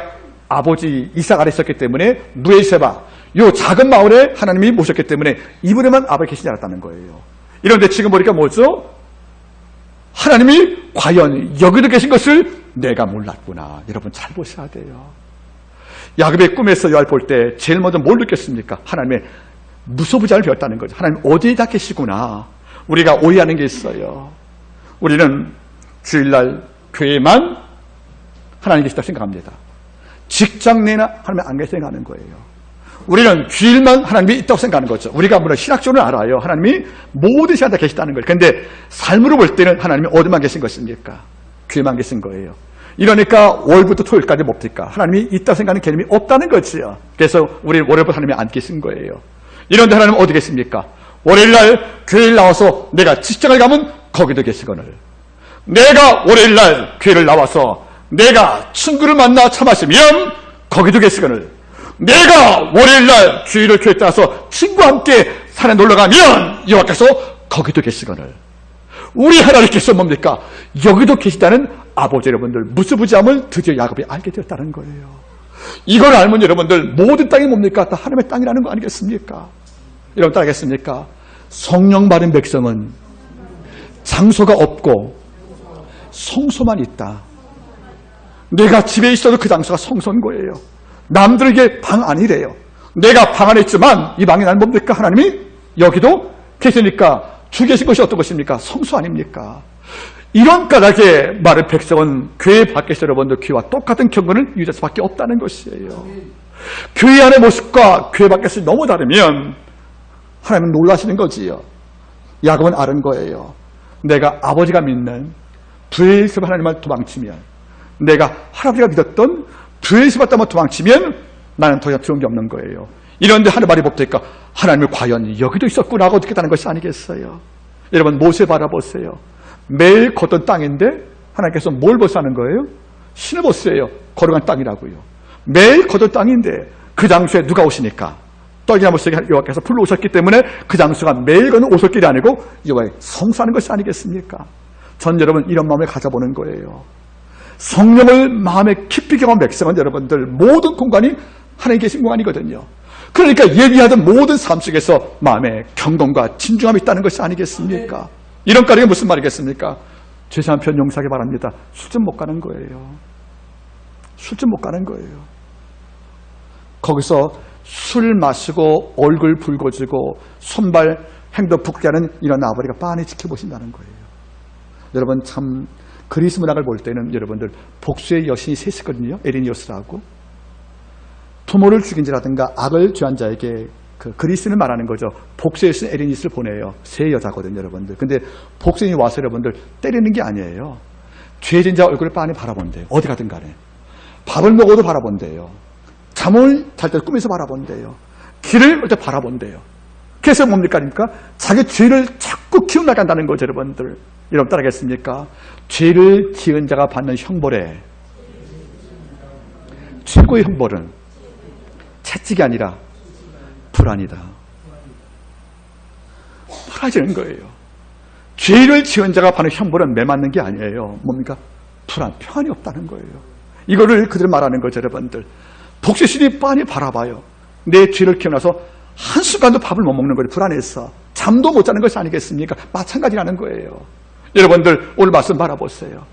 Speaker 1: 아버지 이삭 아래 있었기 때문에 누에세바, 요 작은 마을에 하나님이 모셨기 때문에 이분에만 아버지 계시지 않았다는 거예요. 이런데 지금 보니까 뭐죠? 하나님이 과연 여기도 계신 것을 내가 몰랐구나. 여러분 잘 보셔야 돼요. 야곱의 꿈에서 요한을 볼 때 제일 먼저 뭘 느꼈습니까? 하나님의 무소부자를 배웠다는 거죠. 하나님 어디에다 계시구나. 우리가 오해하는 게 있어요. 우리는 주일날 교회만 하나님 계시다고 생각합니다. 직장 내나 하나님 안 계시다고 생각하는 거예요. 우리는 주일만 하나님이 있다고 생각하는 거죠. 우리가 물론 신학적으로 알아요. 하나님이 모든 시간 다 계시다는 거예요. 그런데 삶으로 볼 때는 하나님이 어디만 계신 것입니까? 교회만 계신 거예요. 이러니까 월부터 토요일까지 뭡니까? 하나님이 있다고 생각하는 개념이 없다는 거지요. 그래서 우리 월요일부터 하나님이 안 계신 거예요. 이런데 하나님은 어디 계십니까? 월요일날 교회를 나와서 내가 직장을 가면 거기도 계시거늘, 내가 월요일날 교회를 나와서 내가 친구를 만나 차 마시면 거기도 계시거늘, 내가 월요일날 주일을 교회에 따라서 친구와 함께 산에 놀러가면 여호와께서 거기도 계시거늘. 우리 하나님께서 뭡니까? 여기도 계시다는 아버지 여러분들 무수부지함을 드디어 야곱이 알게 되었다는 거예요. 이걸 알면 여러분들 모든 땅이 뭡니까? 다 하나님의 땅이라는 거 아니겠습니까? 여러분 따르겠습니까? 성령 받은 백성은 장소가 없고 성소만 있다. 내가 집에 있어도 그 장소가 성소인 거예요. 남들에게 방 아니래요. 내가 방 안에 있지만 이 방이 난 뭡니까? 하나님이 여기도 계시니까 주 계신 것이 어떤 것입니까? 성소 아닙니까? 이런 까닭에 말을 백성은 교회 밖에서 여러분들 교회와 똑같은 경건을 유지할 수밖에 없다는 것이에요. 교회 안의 모습과 교회 밖에서 너무 다르면 하나님은 놀라시는 거지요. 야곱은 아는 거예요. 내가 아버지가 믿는 브엘세바 하나님을 도망치면, 내가 할아버지가 믿었던 브엘세바 땅을 도망치면 나는 더 이상 두려운 게 없는 거예요. 이런데 하는 말이 뭡니까? 하나님이 과연 여기도 있었구나 하고 느꼈다는 것이 아니겠어요? 여러분 모세 바라보세요. 매일 걷던 땅인데 하나님께서 뭘 벌써하는 거예요? 신을 벌써예요. 거룩한 땅이라고요. 매일 걷던 땅인데 그 장소에 누가 오시니까? 떡이나무 속에 여호와께서 불러 오셨기 때문에 그 장소가 매일 걷는 오솔길이 아니고 여호와의 성수하는 것이 아니겠습니까? 전 여러분 이런 마음을 가져보는 거예요. 성령을 마음에 깊이 경험한 백성은 여러분들 모든 공간이 하나님 계신 공간이거든요. 그러니까 예비하던 모든 삶 속에서 마음에 경건과 진중함이 있다는 것이 아니겠습니까? 이런 까닭에 무슨 말이겠습니까? 죄사한 편 용서하기 바랍니다. 술집 못 가는 거예요. 술집 못 가는 거예요. 거기서 술 마시고 얼굴 붉어지고 손발 행동 붓게 하는 이런 아버지가 빤히 지켜보신다는 거예요. 여러분 참 그리스 문학을 볼 때는 여러분들 복수의 여신이 셋이거든요. 에리니오스라고. 부모를 죽인지라든가 악을 죄한 자에게 그리스는 말하는 거죠. 복수의 여신 에리니스를 보내요. 세 여자거든요, 여러분들. 근데 복수인이 와서 여러분들 때리는 게 아니에요. 죄진 자 얼굴을 빤히 바라본대요. 어디 가든 간에. 밥을 먹어도 바라본대요. 잠을 잘 때 꿈에서 바라본대요. 길을 볼 때 바라본대요. 그래서 뭡니까? 그러니까 자기 죄를 자꾸 기억나간다는 거죠, 여러분들. 여러분 따라하겠습니까? 죄를 지은 자가 받는 형벌에 최고의 형벌은 채찍이 아니라 불안이다. 불안해지는 거예요. 죄를 지은 자가 받는 형벌은 매 맞는 게 아니에요. 뭡니까? 불안, 평안이 없다는 거예요. 이거를 그들 말하는 거죠, 여러분들. 복수신이 빤히 바라봐요. 내 죄를 기억나서 한순간도 밥을 못 먹는 거예요. 불안해서. 잠도 못 자는 것이 아니겠습니까? 마찬가지라는 거예요. 여러분들 오늘 말씀 바라보세요.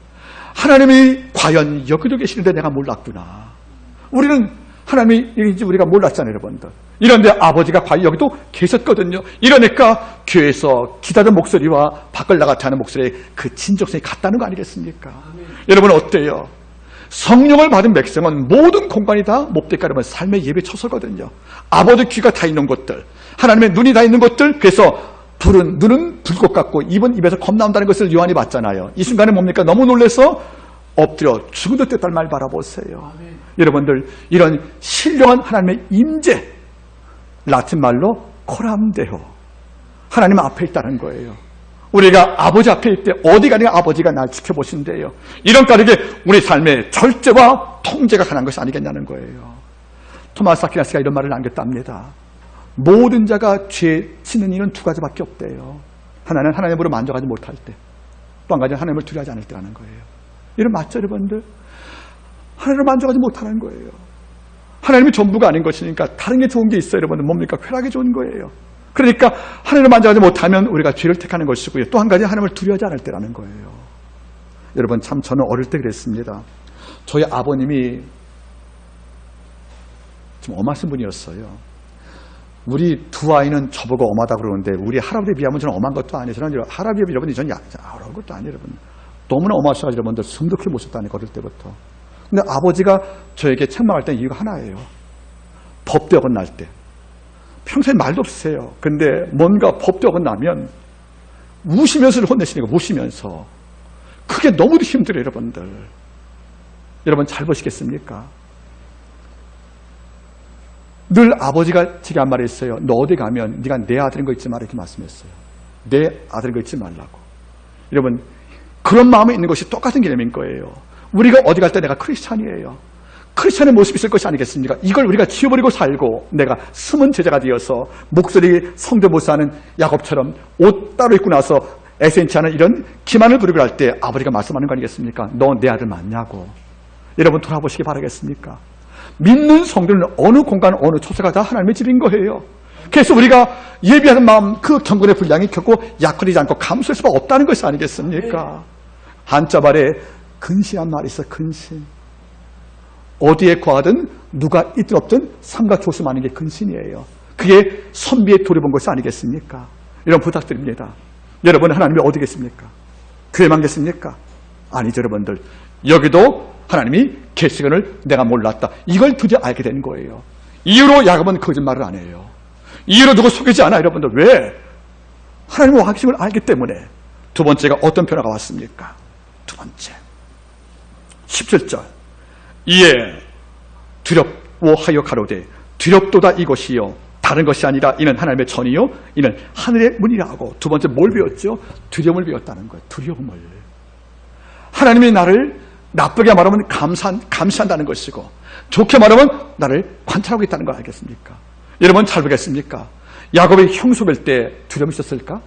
Speaker 1: 하나님이 과연 여기도 계시는데 내가 몰랐구나. 우리는 하나님이 이제 우리가 몰랐잖아요, 여러분들. 이런데 아버지가 과연 여기도 계셨거든요. 이러니까 교회에서 기다는 목소리와 밖을 나가지 않은 목소리의 그 진정성이 같다는 거 아니겠습니까? 여러분 어때요? 성령을 받은 백성은 모든 공간이 다 몹되게 하려면 삶의 예배 처소거든요. 아버지 귀가 다 있는 곳들, 하나님의 눈이 다 있는 곳들. 그래서 눈은 불꽃 같고 입은 입에서 검 나온다는 것을 요한이 봤잖아요. 이 순간에 뭡니까? 너무 놀라서 엎드려 죽은 듯 됐다는 말 바라보세요. 아멘. 여러분들 이런 신령한 하나님의 임재, 라틴 말로 코람데오, 하나님 앞에 있다는 거예요. 우리가 아버지 앞에 있을 때 어디 가냐 아버지가 날 지켜보신대요. 이런 까닭에 우리 삶의 절제와 통제가 가능한 것이 아니겠냐는 거예요. 토마스 아퀴나스가 이런 말을 남겼답니다. 모든 자가 죄 짓는 일은 두 가지밖에 없대요. 하나는 하나님으로 만족하지 못할 때, 또 한 가지는 하나님을 두려워하지 않을 때라는 거예요. 이런 맞죠, 여러분들? 하나님을 만족하지 못하는 거예요. 하나님이 전부가 아닌 것이니까 다른 게 좋은 게 있어요, 여러분들. 뭡니까? 쾌락이 좋은 거예요. 그러니까 하나님을 만족하지 못하면 우리가 죄를 택하는 것이고요. 또 한 가지 하나님을 두려워하지 않을 때라는 거예요. 여러분 참 저는 어릴 때 그랬습니다. 저희 아버님이 좀 엄하신 분이었어요. 우리 두 아이는 저보고 엄하다고 그러는데 우리 할아버지에 비하면 저는 엄한 것도 아니에요. 저는 할아버지에 비하면 저는 어려운 것도 아니에요, 여러분. 너무나 엄하셔가지고 여러분들 숨도 크게 못 쉬었다니까, 어릴 때부터. 근데 아버지가 저에게 책망할 때 이유가 하나예요. 법대 어긋날 때. 평소에 말도 없으세요. 근데 뭔가 법대 어긋나면 우시면서 혼내시니까 우시면서. 그게 너무도 힘들어요, 여러분들. 여러분 잘 보시겠습니까? 늘 아버지가 제게 한 말이 있어요. 너 어디 가면 네가 내 아들인 거 잊지 마라, 이렇게 말씀했어요. 내 아들인 거 잊지 말라고. 여러분 그런 마음이 있는 것이 똑같은 개념인 거예요. 우리가 어디 갈 때 내가 크리스찬이에요. 크리스찬의 모습이 있을 것이 아니겠습니까? 이걸 우리가 지워버리고 살고 내가 숨은 제자가 되어서 목소리 성대모사하는 야곱처럼 옷 따로 입고 나서 에센치 않은 이런 기만을 부리고 할 때 아버지가 말씀하는 거 아니겠습니까? 너 내 아들 맞냐고. 여러분 돌아보시기 바라겠습니까? 믿는 성도는 어느 공간 어느 초소가 다 하나님의 집인 거예요. 그래서 우리가 예비하는 마음 그 경건의 분량이 결코 약화되지 않고 감소할 수가 없다는 것이 아니겠습니까? 한자 말에 근시한 말이 있어. 근신. 어디에 구하든 누가 있든 없든 삼가 조심하는 게 근신이에요. 그게 선비에 돌아본 것이 아니겠습니까? 이런 부탁드립니다. 여러분 하나님이 어디 계십니까? 교회만 계십니까? 아니죠, 여러분들. 여기도 하나님이 계시건을 내가 몰랐다. 이걸 드디어 알게 된 거예요. 이유로 야곱은 거짓말을 안 해요. 이유로 누구 속이지 않아, 여러분들. 왜? 하나님의 확신을 알기 때문에. 두 번째가 어떤 변화가 왔습니까? 두 번째 17절 이에 두렵워하여 가로되 두렵도다 이것이요 다른 것이 아니라 이는 하나님의 전이요 이는 하늘의 문이라 하고. 두 번째 뭘 배웠죠? 두려움을 배웠다는 거예요. 두려움을. 하나님이 나를 나쁘게 말하면 감시한다는 것이고 좋게 말하면 나를 관찰하고 있다는 거 알겠습니까? 여러분 잘 보겠습니까? 야곱이 형 속일 때 두려움이 있었을까?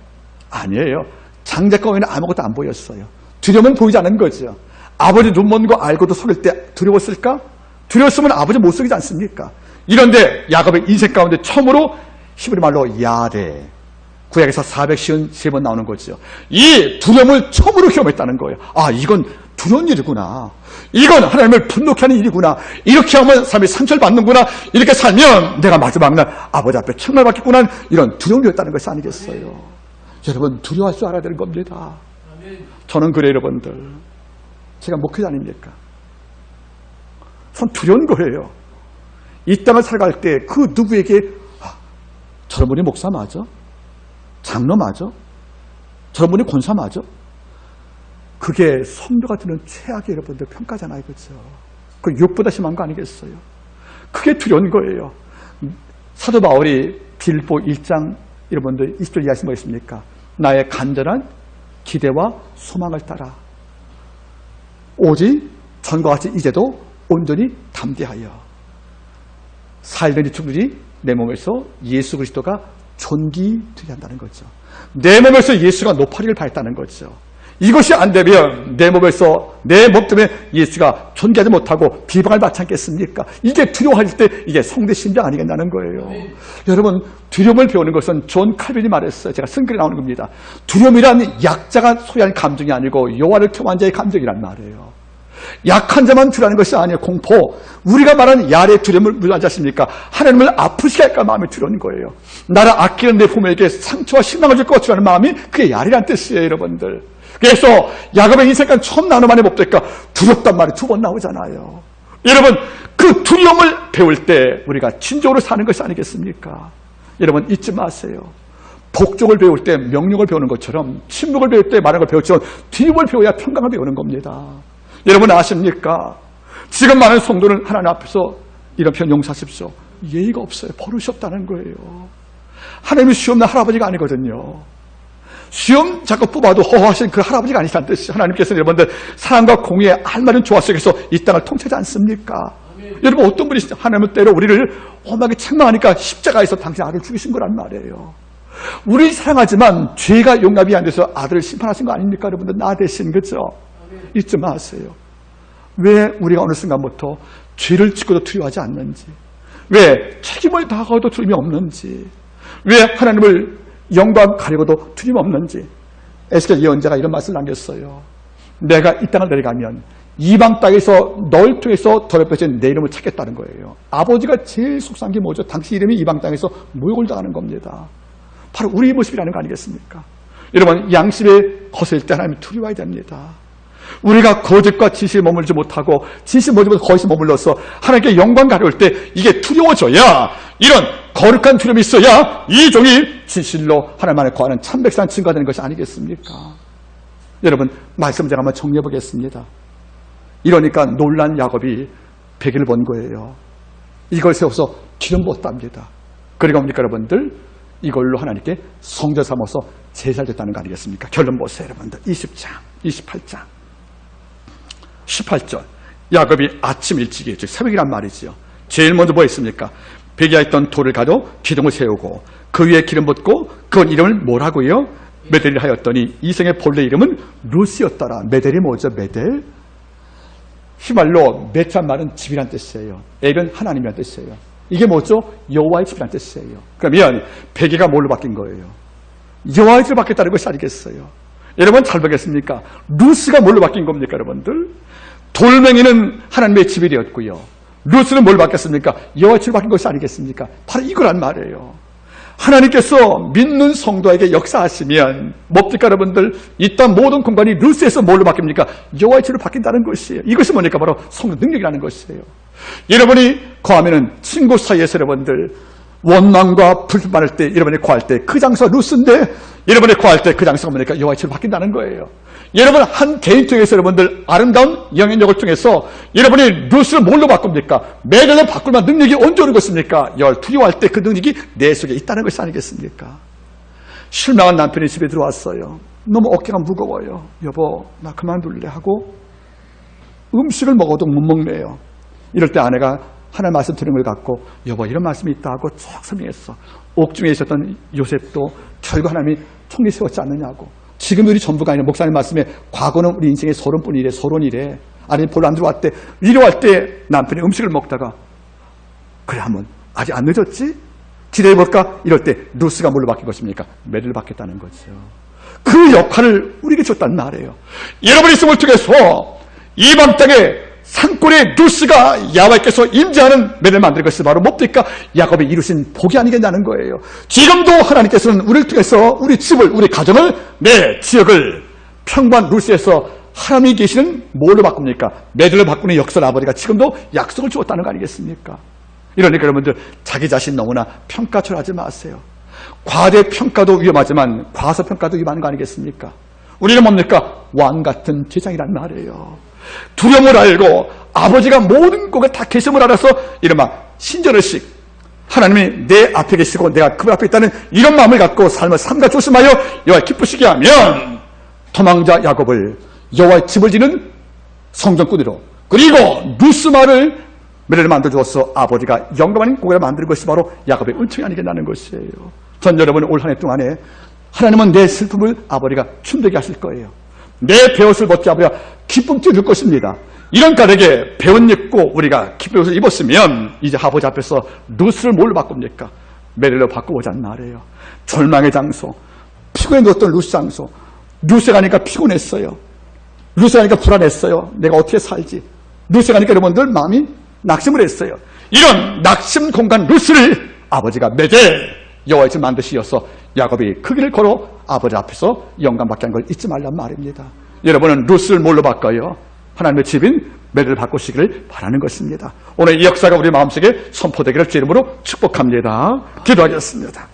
Speaker 1: 아니에요. 장작거위는 아무것도 안 보였어요. 두려움은 보이지 않은 거죠. 아버지 눈 먼 거 알고도 속일 때 두려웠을까? 두려웠으면 아버지 못 속이지 않습니까? 이런데 야곱의 인생 가운데 처음으로 히브리 말로 야레, 구약에서 453번 나오는 거죠. 이 두려움을 처음으로 경험했다는 거예요. 아, 이건 두려운 일이구나. 이건 하나님을 분노케 하는 일이구나. 이렇게 하면 삶이 상처를 받는구나. 이렇게 살면 내가 마지막 날 아버지 앞에 책망을 받겠구나. 이런 두려움이었다는 것이 아니겠어요. 여러분, 두려워할 줄 알아야 되는 겁니다. 저는 그래요, 여러분들. 제가 목회자 아닙니까? 전 두려운 거예요. 이 땅을 살아갈 때 그 누구에게 저런 분이 목사 맞아? 장로 맞아? 저런 분이 권사 맞아? 그게 성도가 드는 최악의 여러분들 평가잖아요. 그렇죠? 그 욕보다 심한 거 아니겠어요? 그게 두려운 거예요. 사도 바울이 빌립보 1장 여러분들 20절 이해하신 거 있습니까? 나의 간절한 기대와 소망을 따라 오직 전과 같이 이제도 온전히 담대하여 살든지 죽든지 내 몸에서 예수 그리스도가 존귀되게 한다는 거죠. 내 몸에서 예수가 높아리를 받았다는 거죠. 이것이 안 되면 내 몸에서 내 몸 때문에 예수가 존귀하지 못하고 비방을 받지 않겠습니까? 이게 두려워할 때 이게 성대 심장 아니겠다는 거예요. 네. 여러분, 두려움을 배우는 것은 존 칼빈이 말했어요. 제가 쓴 글에 나오는 겁니다. 두려움이란 약자가 소유한 감정이 아니고 여호와를 경외한 자의 감정이란 말이에요. 약한 자만 두려워하는 것이 아니에요. 공포. 우리가 말하는 야레의 두려움을 무시하지 않습니까? 하나님을 아프시게 할까 마음이 두려운 거예요. 나를 아끼는 내 부모에게 상처와 실망을 줄 것 같으라는 마음이 그게 야레란 뜻이에요, 여러분들. 그래서 야곱의 인생과 처음 나누는 말이 뭡니까? 두렵단 말이 2번 나오잖아요. 여러분, 그 두려움을 배울 때 우리가 진정으로 사는 것이 아니겠습니까? 여러분, 잊지 마세요. 복종을 배울 때 명령을 배우는 것처럼, 침묵을 배울 때 말하는 걸 배웠지만 두려움을 배워야 평강을 배우는 겁니다. 여러분 아십니까? 지금 많은 성도는 하나님 앞에서 이런 표현 용서하십시오. 예의가 없어요. 버릇이 없다는 거예요. 하나님이 시험난 할아버지가 아니거든요. 시험 자꾸 뽑아도 허허하신 그 할아버지가 아니란 뜻이에요. 하나님께서는 여러분들 사랑과 공의의 알맞은 조화 속에서 이 땅을 통치하지 않습니까? 여러분, 어떤 분이 하나님은 때로 우리를 험하게 책망하니까 십자가에서 당신 아들을 죽이신 거란 말이에요. 우리 사랑하지만 죄가 용납이 안 돼서 아들을 심판하신 거 아닙니까? 여러분들 나 대신, 그렇죠? 잊지 마세요. 왜 우리가 어느 순간부터 죄를 짓고도 두려워하지 않는지, 왜 책임을 다하고도 두려움이 없는지, 왜 하나님을 영광 가리고도 두려움 없는지. 에스겔 예언자가 이런 말씀을 남겼어요. 내가 이 땅을 내려가면 이방 땅에서 널 통해서 더럽혀진 내 이름을 찾겠다는 거예요. 아버지가 제일 속상한 게 뭐죠? 당신 이름이 이방 땅에서 모욕을 당하는 겁니다. 바로 우리의 모습이라는 거 아니겠습니까? 여러분, 양심에 거슬릴 때 하나님이 두려워야 됩니다. 우리가 거짓과 진실에 머물지 못하고 진실 머물지 못하고 거짓에 머물러서 하나님께 영광 가려울 때 이게 두려워져야, 이런 거룩한 두려움이 있어야 이 종이 진실로 하나님 안에 거하는 참 백성 증거되는 것이 아니겠습니까? 여러분, 말씀 제가 한번 정리해 보겠습니다. 이러니까 놀란 야곱이 100일 번 거예요. 이걸 세워서 기름 부었답니다. 그리고 뭡니까 여러분들? 이걸로 하나님께 성전 삼아서 제사를 드렸다는 거 아니겠습니까? 결론 보세요 여러분들. 20장, 28장 18절. 야곱이 아침 일찍이, 즉 새벽이란 말이지요. 제일 먼저 뭐 했습니까? 베개에 있던 돌을 가져 기둥을 세우고 그 위에 기름 붓고 그 이름을 뭐라고요? 메델을 하였더니 이성의 본래 이름은 루시였더라. 메델이 뭐죠? 메델? 히말로 메트란 말은 집이란 뜻이에요. 엘은 하나님이란 뜻이에요. 이게 뭐죠? 여호와의 집이란 뜻이에요. 그러면 베개가 뭘로 바뀐 거예요? 여호와의 집으로 바뀌었다는 것이 아니겠어요? 여러분 잘 보겠습니까? 루스가 뭘로 바뀐 겁니까 여러분들? 돌멩이는 하나님의 집이 되었고요. 루스는 뭘 바뀌었습니까? 여호와의 집으로 바뀐 것이 아니겠습니까? 바로 이거란 말이에요. 하나님께서 믿는 성도에게 역사하시면 뭡니까 여러분들? 이 땅 모든 공간이 루스에서 뭘로 바뀝니까? 여호와의 집으로 바뀐다는 것이에요. 이것이 뭐니까 바로 성도 능력이라는 것이에요. 여러분이 거하면은 친구 사이에서 여러분들 원망과 불평 많을 때 여러분이 거할 때 그 장소가 루스인데 여러분이 거할 때 그 장소가 뭐니까 여호와의 집으로 바뀐다는 거예요. 여러분 한 개인 통해서 여러분들 아름다운 영향력을 통해서 여러분이 루스를 뭘로 바꿉니까? 매달려 바꿀 만한 능력이 언제 오는 것입니까? 두려워할 때 그 능력이 내 속에 있다는 것이 아니겠습니까? 실망한 남편이 집에 들어왔어요. 너무 어깨가 무거워요. 여보 나 그만둘래 하고 음식을 먹어도 못 먹네요. 이럴 때 아내가 하나님 말씀 들은 걸 갖고 여보 이런 말씀이 있다 하고 쭉 설명했어. 옥중에 있었던 요셉도 결국 하나님이 총리 세웠지 않느냐고. 지금 우리 전부가 아니라 목사님 말씀에 과거는 우리 인생의 서론뿐이래. 서론이래. 아니 별로 안 들어왔대. 이러할 때 남편이 음식을 먹다가 그래 한번 아직 안 늦었지? 기대해볼까? 이럴 때 루스가 뭘로 바뀐 것입니까? 메리를 바뀌었다는 거죠. 그 역할을 우리에게 줬단 말이에요. 여러분의 있음을 통해서 이방 땅에 산골에 루스가 야훼께서 임재하는 메리를 만들 것이 바로 뭡니까? 야곱이 이루신 복이 아니겠냐는 거예요. 지금도 하나님께서는 우리를 통해서 우리 집을, 우리 가정을, 내 지역을 평범한 루스에서 하나님이 계시는 뭘로 바꿉니까? 메리를 바꾸는 역사를 아버지가 지금도 약속을 주었다는 거 아니겠습니까? 이러니까 여러분들 자기 자신 너무나 평가철하지 마세요. 과대평가도 위험하지만 과소평가도 위험한 거 아니겠습니까? 우리는 뭡니까? 왕 같은 제장이란 말이에요. 두려움을 알고 아버지가 모든 것을 다 계심을 알아서 이른바 신전의식, 하나님이 내 앞에 계시고 내가 그분 앞에 있다는 이런 마음을 갖고 삶을 삼가 조심하여 여호와 기쁘시게 하면 도망자 야곱을 여호와의 집을 지는 성전꾼으로, 그리고 루스마를 메리를 만들어주어서 아버지가 영감하는 고개를 만드는 것이 바로 야곱의 은총이 아니겠냐는 것이에요. 전 여러분 올 한 해 동안에 하나님은 내 슬픔을 아버지가 춤되게 하실 거예요. 내 배옷을 벗게 아버지가 기쁨째 줄 것입니다. 이런 까닭에 배옷 입고 우리가 기쁜 옷을 입었으면 이제 아버지 앞에서 루스를 뭘로 바꿉니까? 메리로 바꿔보자는 말이에요. 절망의 장소, 피곤해 누웠던 루스 장소. 루스에 가니까 피곤했어요. 루스에 가니까 불안했어요. 내가 어떻게 살지? 루스에 가니까 여러분들 마음이 낙심을 했어요. 이런 낙심 공간 루스를 아버지가 메대 여호와의 집 만드시어서 야곱이 그 길을 걸어 아버지 앞에서 영감받게 한 걸 잊지 말란 말입니다. 여러분은 루스를 뭘로 바꿔요? 하나님의 집인 메리를 바꾸시기를 바라는 것입니다. 오늘 이 역사가 우리 마음속에 선포되기를 주 이름으로 축복합니다. 기도하겠습니다.